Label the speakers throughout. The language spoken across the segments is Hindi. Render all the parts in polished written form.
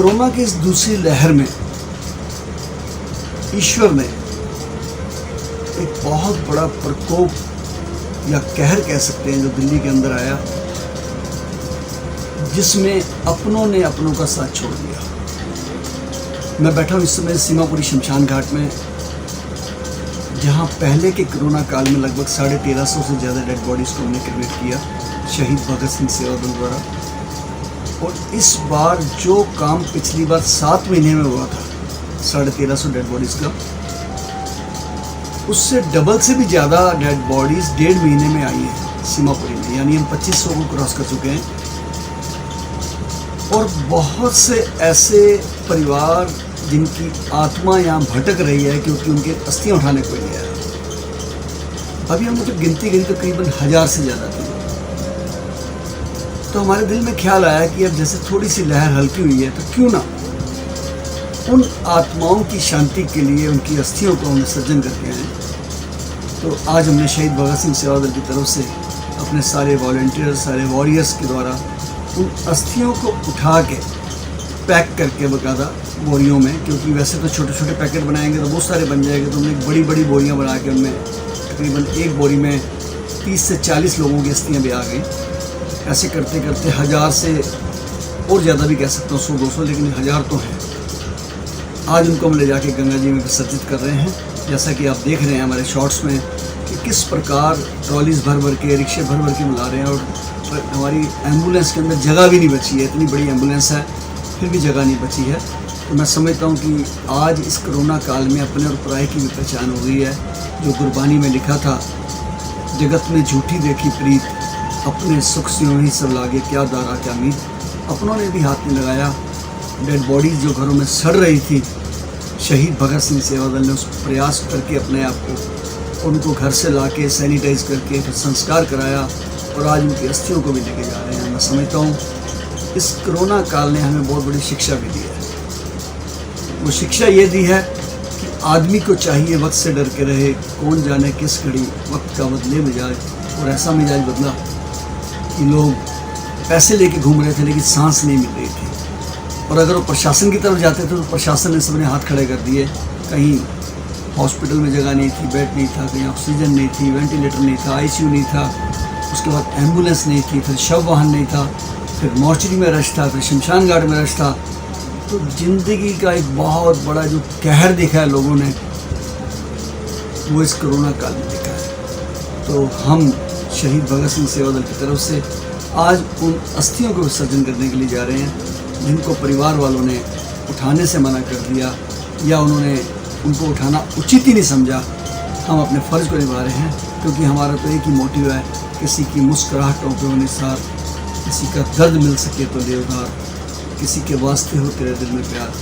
Speaker 1: कोरोना की इस दूसरी लहर में ईश्वर ने एक बहुत बड़ा प्रकोप या कहर कह सकते हैं जो दिल्ली के अंदर आया, जिसमें अपनों ने अपनों का साथ छोड़ दिया। मैं बैठा हूँ इस समय सीमापुरी शमशान घाट में, जहाँ पहले के कोरोना काल में लगभग 1350 से ज़्यादा डेड बॉडीज़ को हमने क्रिमेट किया शहीद भगत सिंह सेवा दल द्वारा। और इस बार जो काम पिछली बार 7 महीने में हुआ था 1350 डेड बॉडीज़ का, उससे डबल से भी ज़्यादा डेड बॉडीज़ 1.5 महीने में आई हैं सीमापुरी में। यानी हम 2500 को क्रॉस कर चुके हैं। और बहुत से ऐसे परिवार जिनकी आत्मा यहाँ भटक रही है क्योंकि उनके अस्थियाँ उठाने कोई नहीं आया। अभी हमने जब गिनती करी तो करीबन 1000 से ज़्यादा थी। तो हमारे दिल में ख्याल आया कि अब जैसे थोड़ी सी लहर हल्की हुई है, तो क्यों ना उन आत्माओं की शांति के लिए उनकी अस्थियों को हम विसर्जन करके आए। तो आज हमने शहीद भगत सिंह सेवा दल की तरफ से अपने सारे वॉलंटियर, सारे वॉरियर्स के द्वारा उन अस्थियों को उठा के पैक करके बकायदा बोरियों में, क्योंकि वैसे तो छोटे छोटे पैकेट बनाएंगे तो बहुत सारे बन जाएंगे, तो हमने बड़ी बड़ी बोरियां बना के उनमें तकरीबन एक बोरी में 30 से 40 लोगों की अस्थियाँ भी आ गई। ऐसे करते करते 1000 से और ज़्यादा भी कह सकता हूँ, 100-200, लेकिन 1000 तो हैं। आज उनको हम ले जाके गंगा जी में विसर्जित कर रहे हैं। जैसा कि आप देख रहे हैं हमारे शॉर्ट्स में कि किस प्रकार ट्रॉलीज भर भर के, रिक्शे भर भर के बुला रहे हैं। और हमारी एम्बुलेंस के अंदर जगह भी नहीं बची है, इतनी बड़ी एम्बुलेंस है फिर भी जगह नहीं बची है। तो मैं समझता हूँ कि आज इस कोरोना काल में अपने और पराये की भी पहचान हो गई है। जो गुरबानी में लिखा था, जगत में झूठी देखी प्रीत, अपने सुख से ही सब लागे, क्या दारा क्या मीत। अपनों ने भी हाथ में लगाया। डेड बॉडीज़ जो घरों में सड़ रही थी, शहीद भगत सिंह सेवा दल ने उस प्रयास करके अपने आप को उनको घर से लाके सैनिटाइज करके फिर संस्कार कराया और आज उनकी अस्थियों को भी लेके जा रहे हैं। मैं समझता हूँ इस कोरोना काल ने हमें बहुत बड़ी शिक्षा भी दी है। वो शिक्षा ये दी है कि आदमी को चाहिए वक्त से डर के रहे, कौन जाने किस घड़ी वक्त का बदले मिजाज। और ऐसा मिजाज बदला कि लोग पैसे लेके घूम रहे थे लेकिन सांस नहीं मिल रही थी। और अगर वो प्रशासन की तरफ जाते थे तो प्रशासन ने सबने हाथ खड़े कर दिए। कहीं हॉस्पिटल में जगह नहीं थी, बेड नहीं था, कहीं ऑक्सीजन नहीं थी, वेंटिलेटर नहीं था, आईसीयू नहीं था, उसके बाद एम्बुलेंस नहीं थी, फिर शव वाहन नहीं था, फिर मॉर्चरी में रश था, फिर शमशान घाट में रश था। तो ज़िंदगी का एक बहुत बड़ा जो कहर देखा है लोगों ने, वो इस कोरोना काल में देखा है। तो हम शहीद भगत सिंह सेवा दल की तरफ से आज उन अस्थियों को विसर्जन करने के लिए जा रहे हैं जिनको परिवार वालों ने उठाने से मना कर दिया या उन्होंने उनको उठाना उचित ही नहीं समझा। हम अपने फ़र्ज़ को निभा रहे हैं क्योंकि हमारा तो एक ही मोटिव है, किसी की मुस्कुराहटों पे निसार, किसी का दर्द मिल सके तो ले उधार, किसी के वास्ते हो तेरे दिल में प्यार,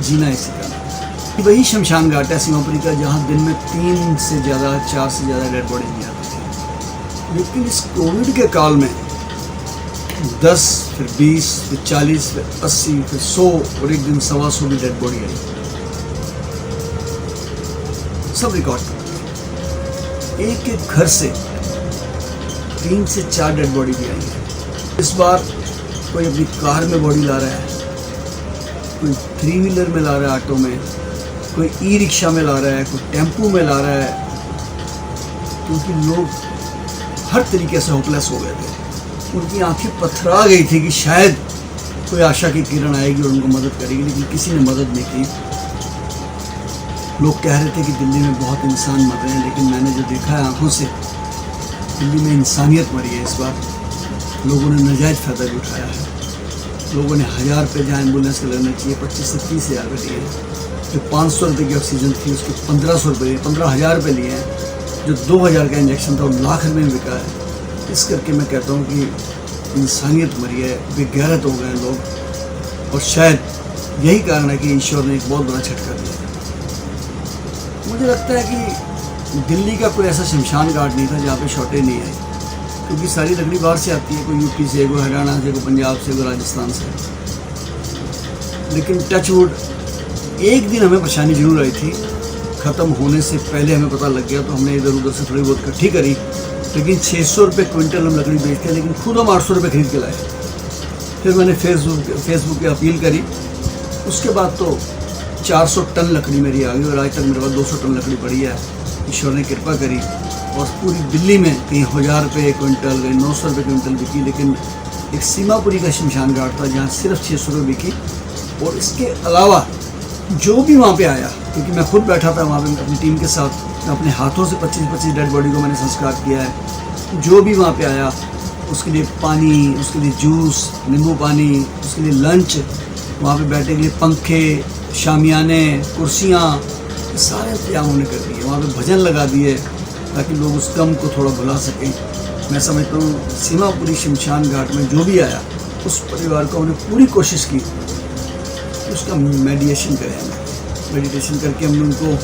Speaker 1: जीना इसी का। वही शमशान घाट है सीमापुरी का, जहाँ दिन में 3 से ज़्यादा 4 से ज़्यादा डेड बॉडी नहीं आती थी। लेकिन इस कोविड के काल में 10, फिर 20, फिर 40, फिर 80, फिर 100 और एक दिन 125 भी डेड बॉडी आई। सब रिकॉर्ड कर एक एक घर से 3 से 4 डेड बॉडी भी आई है। इस बार कोई अपनी कार में बॉडी ला रहा है, कोई 3 व्हीलर में ला रहा है, ऑटो में, कोई ई रिक्शा में ला रहा है, कोई टेम्पू में ला रहा है, क्योंकि लोग हर तरीके से होपलेस हो गए थे। उनकी आंखें पथरा गई थी कि शायद कोई आशा की किरण आएगी और उनको मदद करेगी, लेकिन किसी ने मदद नहीं की। लोग कह रहे थे कि दिल्ली में बहुत इंसान मर रहे हैं, लेकिन मैंने जो देखा है आंखों से, दिल्ली में इंसानियत मरी है। इस बार लोगों ने नाजायज़ फ़ायदा भी उठाया है। लोगों ने 1000 रुपये जहाँ एम्बुलेंस के लगने चाहिए 25 से 30 हज़ार रुपये लिए हैं। जो 500 रुपये की ऑक्सीजन थी उसके 1500 रुपये, 15,000 रुपये लिए हैं। जो 2000 का इंजेक्शन था वो लाख रुपये में बिका है। इस करके मैं कहता हूँ कि इंसानियत मरी है, बेगैरत हो गए लोग। और शायद यही कारण है कि ईश्वर ने एक बहुत बड़ा झटका दिया। मुझे लगता है कि दिल्ली का कोई ऐसा शमशान घाट नहीं था जहाँ पे शॉर्टेज नहीं आई, क्योंकि सारी लकड़ी बाहर से आती है, कोई यूपी से, कोई हरियाणा से, कोई पंजाब से, कोई राजस्थान से। लेकिन टचवुड एक दिन हमें परेशानी जरूर आई थी। ख़त्म होने से पहले हमें पता लग गया तो हमने इधर उधर से थोड़ी बहुत इकट्ठी करी, लेकिन 600 रुपये क्विंटल हम लकड़ी बेचते हैं, लेकिन खुद हम 800 रुपये खरीद के लाए। फिर मैंने फेसबुक पे अपील करी उसके बाद तो 400 टन लकड़ी मेरी आ गई और आज तक मेरे पास 200 टन लकड़ी पड़ी है। ईश्वर ने कृपा करी और पूरी दिल्ली में कहीं 1000 रुपये क्विंटल, कहीं 900 रुपये क्विंटल बिकी, लेकिन एक सीमापुरी का शमशान घाट था जहाँ सिर्फ 600 रुपये बिकी। और इसके अलावा जो भी वहाँ पे आया, क्योंकि मैं खुद बैठा था वहाँ पे अपनी टीम के साथ, मैं अपने हाथों से 25-25 डेड बॉडी को मैंने संस्कार किया है। जो भी वहाँ पे आया उसके लिए पानी, उसके लिए जूस, नींबू पानी, उसके लिए लंच, वहाँ पे बैठने के लिए पंखे, शामियाने, कुर्सियाँ, सारे इंतजाम उन्होंने कर दिए। वहाँ पे भजन लगा दिए ताकि लोग उस गम को थोड़ा भुला सकें। मैं समझता हूँ सीमापुरी शमशान घाट में जो भी आया उस परिवार को हमने पूरी कोशिश की कि उसका मेडिटेशन करके हमने उनको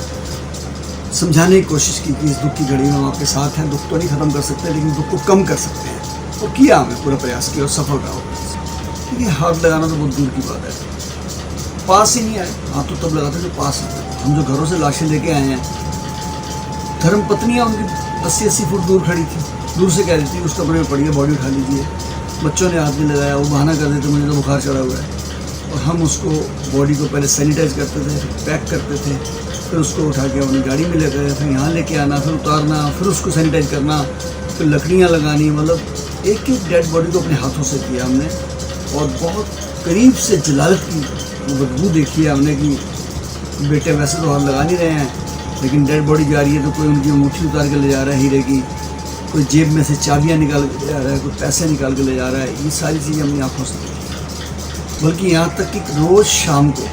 Speaker 1: समझाने की कोशिश की कि इस दुख की घड़ी में हम आपके साथ हैं। दुख तो नहीं ख़त्म कर सकते लेकिन दुख को कम कर सकते हैं, और किया हमें पूरा प्रयास किया और सफल रहा। क्योंकि हाथ लगाना तो बहुत दूर की बात है, पास ही नहीं आए। हाथ तो तब लगाते जो पास आते। हम जो घरों से लाशें लेके आए हैं, धर्म पत्नियाँ उनकी 80-80 फुट दूर खड़ी थी, दूर से कह रही थी उस कमरे में पड़ी है, बॉडी उठा लीजिए। बच्चों ने हाथ नहीं लगाया, वो बहाना कर देते मुझे तो बुखार चढ़ा हुआ है। और हम उसको बॉडी को पहले सैनिटाइज करते थे, पैक करते थे, फिर उसको उठा के अपनी गाड़ी में ले गए, फिर यहाँ लेके आना, फिर उतारना, फिर उसको सैनिटाइज करना, फिर लकड़ियाँ लगानी। मतलब एक एक डेड बॉडी को अपने हाथों से किया हमने। और बहुत करीब से जलालत की बदबू देखी है हमने कि बेटे वैसे तो हाथ लगा नहीं रहे हैं, लेकिन डेड बॉडी जा रही है तो कोई उनकी अंगूठी उतार के ले जा रहा है हीरे की, कोई जेब में से चाबियाँ निकाल के ले जा रहा है, कोई पैसे निकाल के ले जा रहा है। ये सारी चीज़ें अपनी आँखों से देखी। बल्कि यहाँ तक कि रोज़ शाम को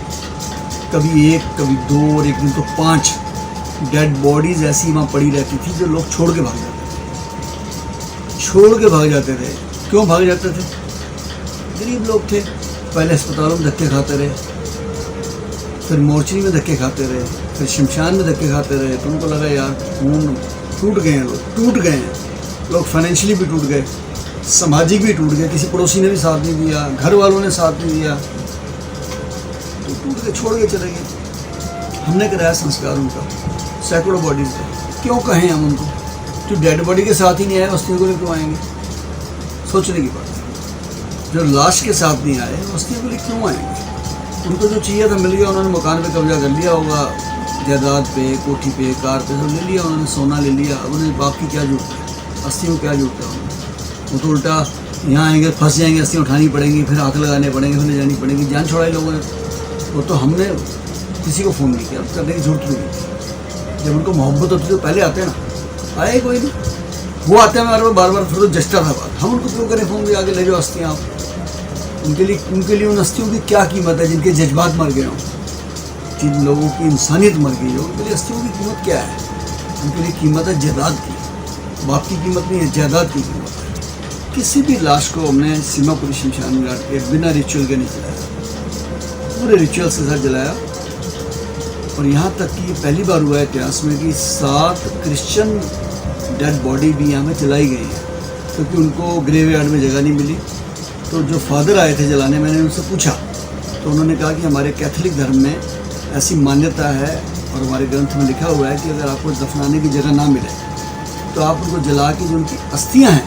Speaker 1: कभी 1, कभी 2 और एक दिन तो 5 डेड बॉडीज़ ऐसी वहाँ पड़ी रहती थी जो लोग छोड़ के भाग जाते थे। क्यों भाग जाते थे? गरीब लोग थे, पहले अस्पतालों में धक्के खाते रहे, फिर मोर्चरी में धक्के खाते रहे, फिर शमशान में धक्के खाते रहे। तो उनको लगा यार खून टूट गए हैं, लोग टूट गए हैं, लोग फाइनेंशियली भी टूट गए, सामाजिक भी टूट गए, किसी पड़ोसी ने भी साथ नहीं दिया, घर वालों ने साथ नहीं दिया, तो टूट के छोड़ के चले गए। हमने कराया संस्कार उनका, सैकड़ों बॉडीज़ का। क्यों कहें हम उनको? जो डेड बॉडी के साथ ही नहीं आए अस्थियों को लिए क्यों आएंगे? सोचने की बात है। जो लाश के साथ नहीं आए अस्थियों के लिए क्यों आएंगे? उनको जो चाहिए था मिल गया, उन्होंने मकान पे कब्जा कर लिया होगा, जायदाद पे, कोठी पे, कार पे सब ले लिया उन्होंने, सोना ले लिया। अब उन्हें बाप की क्या जरूरत है? अस्थियों को क्या जरूरत है? वो तो उल्टा यहाँ आएंगे, फंस जाएंगे, अस्थियाँ उठानी पड़ेंगी, फिर हाथ लगाने पड़ेंगे, फिर ले जानी पड़ेगी। जान छोड़ाई लोगों ने। वो तो हमने किसी को फ़ोन नहीं किया, करने की जरूरत नहीं थी। जब उनको मोहब्बत होती तो पहले आते ना, आए कोई नहीं, वो आते हैं हमारे बार बार, फिर तो जस्टा था बात। हम उनको क्यों करें फ़ोन भी आके ले जाओ अस्थियाँ आप? उनके लिए उन अस्थियों की क्या कीमत है जिनके जज्बात मर गए हों, जिन लोगों की इंसानियत मर गई हो, उनके लिए अस्थियों की कीमत क्या है? उनके लिए कीमत है जायदाद की। बाप की कीमत नहीं है, जायदाद की कीमत है। किसी भी लाश को हमने सीमापुरी शमशान घाट के बिना रिचुअल के नहीं जलाया, पूरे रिचुअल्स के साथ जलाया। और यहाँ तक कि पहली बार हुआ है इतिहास में कि 7 क्रिश्चियन डेड बॉडी भी यहाँ में जलाई गई है, क्योंकि उनको ग्रेवयार्ड में जगह नहीं मिली। तो जो फादर आए थे जलाने, मैंने उनसे पूछा तो उन्होंने कहा कि हमारे कैथोलिक धर्म में ऐसी मान्यता है और हमारे ग्रंथ में लिखा हुआ है कि अगर आपको दफनाने की जगह ना मिले तो आप उनको जला के जो उनकी अस्थियाँ हैं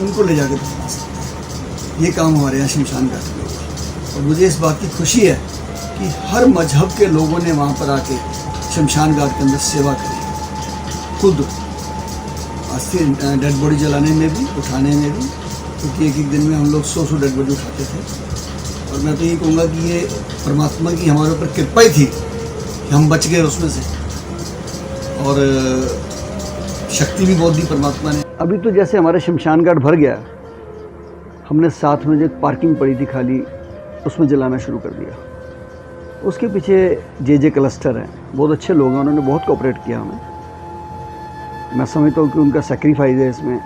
Speaker 1: उनको ले जाकर दफना सकते हैं। ये काम हमारे यहाँ शमशान घाट में होगा। और मुझे इस बात की खुशी है कि हर मजहब के लोगों ने वहाँ पर आके शमशान घाट के अंदर सेवा करी, खुद अस्थि डेड बॉडी जलाने में भी, उठाने में भी, क्योंकि एक दिन में हम लोग 100 डेड बॉडी उठाते थे। और मैं तो ये कहूँगा कि ये परमात्मा की हमारे ऊपर कृपा ही थी कि हम बच गए उसमें से, और शक्ति भी बहुत दी परमात्मा ने। अभी तो जैसे हमारा शमशान घाट भर गया, हमने साथ में जो पार्किंग पड़ी थी खाली, उसमें जलाना शुरू कर दिया। उसके पीछे जे क्लस्टर हैं, बहुत अच्छे लोग हैं, उन्होंने बहुत कोऑपरेट किया हमें। मैं समझता हूँ कि उनका सेक्रीफाइस है इसमें।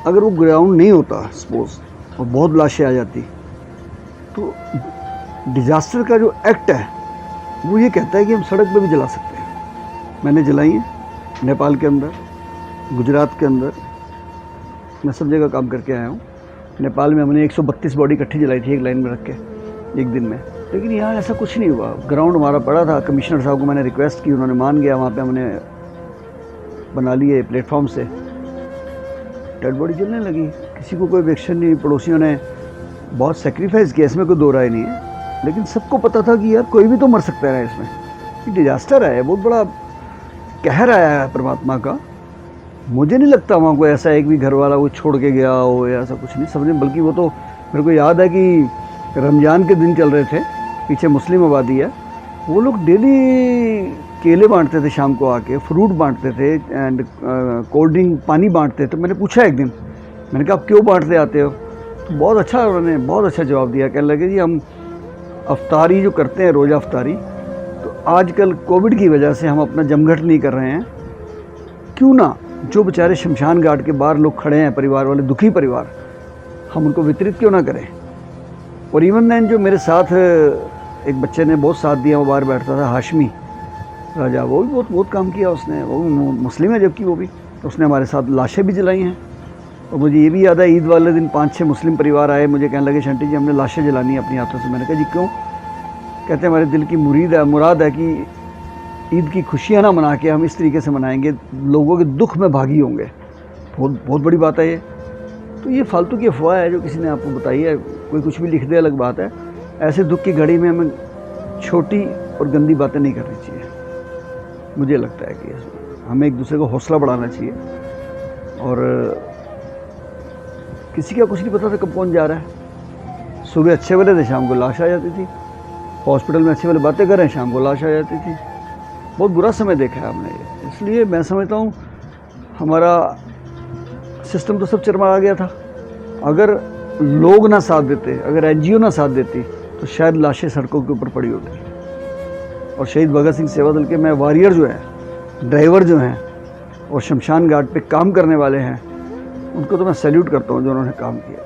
Speaker 1: अगर वो ग्राउंड नहीं होता सपोज और बहुत लाशें आ जाती, तो डिज़ास्टर का जो एक्ट है वो ये कहता है कि हम सड़क पे भी जला सकते हैं। मैंने जलाई है नेपाल के अंदर, गुजरात के अंदर, मैं सब जगह काम करके आया हूँ। नेपाल में हमने 132 बॉडी इकट्ठी जलाई थी एक लाइन में रख के एक दिन में। लेकिन यहाँ ऐसा कुछ नहीं हुआ। ग्राउंड हमारा पड़ा था, कमिश्नर साहब को मैंने रिक्वेस्ट की, उन्होंने मान गया। वहाँ पे हमने बना लिए प्लेटफॉर्म से, डेड बॉडी जलने लगी, किसी को कोई एक्शन नहीं। पड़ोसियों ने बहुत सेक्रीफाइस किया, इसमें कोई दो राय नहीं है। लेकिन सबको पता था कि यार कोई भी तो मर सकता है इसमें, ये डिजास्टर है, बहुत बड़ा कहर आया है परमात्मा का। मुझे नहीं लगता वहाँ कोई ऐसा एक भी घर वाला वो छोड़ के गया हो या ऐसा कुछ नहीं, समझे। बल्कि वो तो मेरे को याद है कि रमज़ान के दिन चल रहे थे, पीछे मुस्लिम आबादी है, वो लोग डेली केले बांटते थे, शाम को आके फ्रूट बांटते थे एंड कोल्ड ड्रिंक पानी बांटते थे। तो मैंने पूछा एक दिन, मैंने कहा आप क्यों बांटते आते हो? तो बहुत अच्छा, उन्होंने बहुत अच्छा जवाब दिया। कहने लगे जी हम अफ्तारी जो करते हैं, रोज़ा अफ्तारी, तो आजकल कोविड की वजह से हम अपना जमघट नहीं कर रहे हैं, क्यों ना जो बेचारे शमशान घाट के बाहर लोग खड़े हैं, परिवार वाले, दुखी परिवार, हम उनको वितरित क्यों ना करें। और इवन दैन जो मेरे साथ एक बच्चे ने बहुत साथ दिया, वो बाहर बैठता था, हाशमी राजा, वो भी बहुत काम किया उसने, वो मुस्लिम है जबकि वो भी, उसने हमारे साथ लाशें भी जलाई हैं। और मुझे ये भी याद है ईद वाले दिन 5-6 मुस्लिम परिवार आए, मुझे कहने लगे शंटी जी हमने लाशें जलानी है अपनी हाथों से। मैंने कहा जी क्यों? कहते हैं हमारे दिल की मुराद है कि ईद की खुशियाँ ना मना के हम इस तरीके से मनाएंगे, लोगों के दुख में भागी होंगे। बहुत बड़ी बात है ये। तो ये फालतू की अफवाह है जो किसी ने आपको बताई है, कोई कुछ भी लिख दे अलग बात है। ऐसे दुख की घड़ी में हमें छोटी और गंदी बातें नहीं करनी चाहिए। मुझे लगता है कि हमें एक दूसरे को हौसला बढ़ाना चाहिए। और किसी का कुछ नहीं पता था कब कौन जा रहा है। सुबह अच्छे वाले थे, शाम को लाश आ जाती थी। हॉस्पिटल में अच्छे वाले बातें कर रहे हैं, शाम को लाश आ जाती थी। बहुत बुरा समय देखा है हमने। इसलिए मैं समझता हूँ हमारा सिस्टम तो सब चरमरा गया था। अगर लोग ना साथ देते, अगर एनजीओ ना साथ देती, तो शायद लाशें सड़कों के ऊपर पड़ी होती। और शहीद भगत सिंह सेवा दल के मैं वॉरियर जो हैं, ड्राइवर जो हैं और शमशान घाट पे काम करने वाले हैं, उनको तो मैं सैल्यूट करता हूँ जो उन्होंने काम किया।